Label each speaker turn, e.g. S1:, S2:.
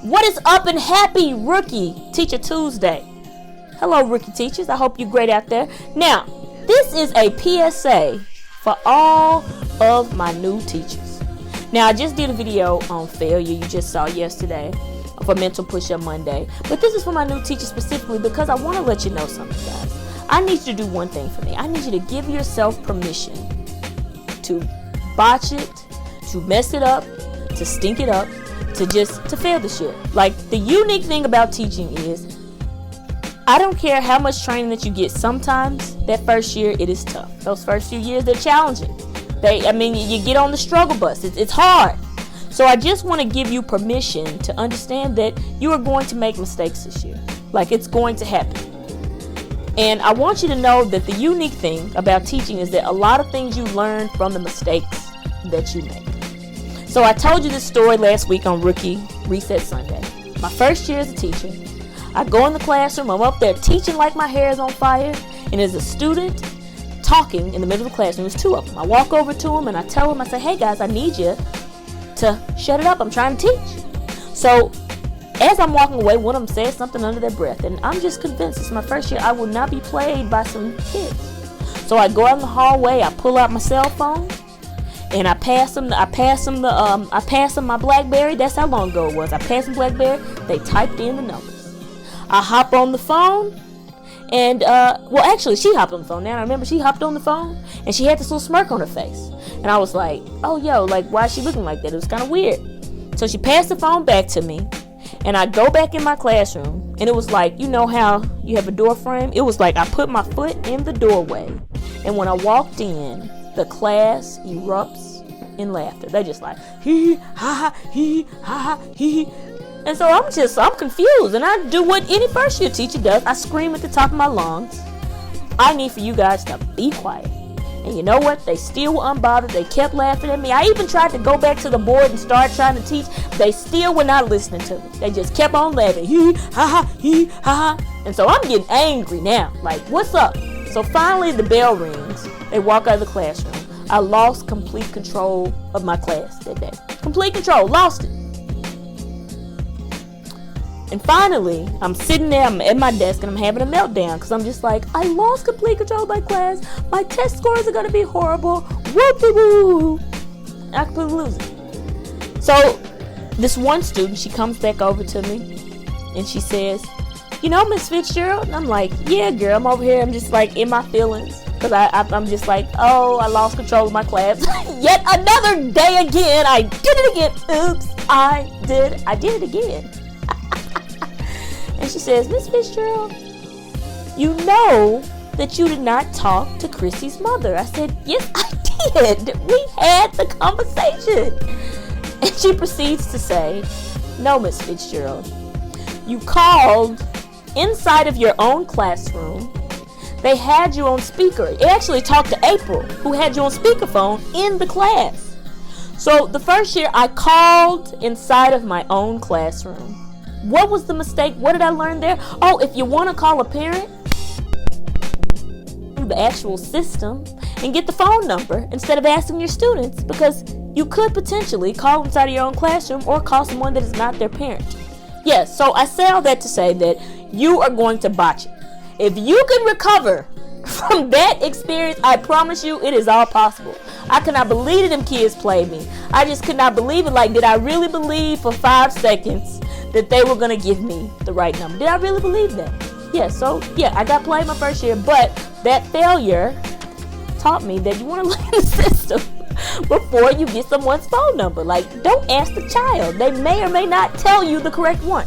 S1: What is up and happy Rookie Teacher Tuesday? Hello, rookie teachers. I hope you're great out there. Now, this is a PSA for all of my new teachers. Now, I just did a video on failure you just saw yesterday for Mental Push-Up Monday. But this is for my new teachers specifically because I want to let you know something, guys. I need you to do one thing for me. I need you to give yourself permission to botch it, to mess it up, to stink it up, to fail this year. Like, the unique thing about teaching is I don't care how much training that you get. Sometimes that first year it is tough. Those first few years, they're challenging. You get on the struggle bus. It's hard. So I just want to give you permission to understand that you are going to make mistakes this year. Like, it's going to happen. And I want you to know that the unique thing about teaching is that a lot of things you learn from the mistakes that you make. So I told you this story last week on Rookie Reset Sunday. My first year as a teacher, I go in the classroom, I'm up there teaching like my hair is on fire, and there's a student talking in the middle of the classroom. There's two of them. I walk over to them and I tell them, I say, hey guys, I need you to shut it up. I'm trying to teach. So as I'm walking away, one of them says something under their breath, and I'm just convinced it's my first year. I will not be played by some kids. So I go out in the hallway, I pull out my cell phone, and I pass them my BlackBerry. That's how long ago it was. I passed them BlackBerry. They typed in the numbers. I hop on the phone, and actually she hopped on the phone. Now I remember she hopped on the phone, and she had this little smirk on her face, and I was like, oh yo, like, why is she looking like that? It was kind of weird. So she passed the phone back to me, and I go back in my classroom, and it was like, you know how you have a door frame? It was like I put my foot in the doorway, and when I walked in, the class erupts in laughter. They just like, hee, ha, ha, hee, ha, ha, hee. And so I'm confused, and I do what any first year teacher does. I scream at the top of my lungs. I need for you guys to be quiet. And you know what? They still were unbothered. They kept laughing at me. I even tried to go back to the board and start trying to teach. They still were not listening to me. They just kept on laughing. Hee, ha, ha, hee, ha, ha. And so I'm getting angry now. Like, what's up? So finally the bell rings. They walk out of the classroom. I lost complete control of my class that day. Complete control. Lost it. And finally, I'm sitting there, I'm at my desk, and I'm having a meltdown because I'm just like, I lost complete control of my class. My test scores are going to be horrible. Whoop-de-woo. I completely lose it. So this one student, she comes back over to me, and she says, you know, Miss Fitzgerald? And I'm like, yeah, girl, I'm over here. I'm just like in my feelings because I'm just like, oh, I lost control of my class. Yet another day again. I did it again. Oops, I did it again. And she says, Miss Fitzgerald, you know that you did not talk to Chrissy's mother. I said, yes, I did. We had the conversation. And she proceeds to say, no, Miss Fitzgerald, you called inside of your own classroom. They had you on speaker. They actually talked to April, who had you on speakerphone in the class. So the first year I called inside of my own classroom. What was the mistake? What did I learn there? Oh, if you want to call a parent, the actual system and get the phone number instead of asking your students, because you could potentially call inside of your own classroom or call someone that is not their parent. Yes, so I say all that to say that you are going to botch it. If you can recover from that experience, I promise you it is all possible. I could not believe that them kids played me. I just could not believe it. Like, did I really believe for 5 seconds that they were going to give me the right number? Did I really believe that? Yeah, so yeah, I got played my first year, but that failure taught me that you want to learn the system before you get someone's phone number. Like, don't ask the child. They may or may not tell you the correct one.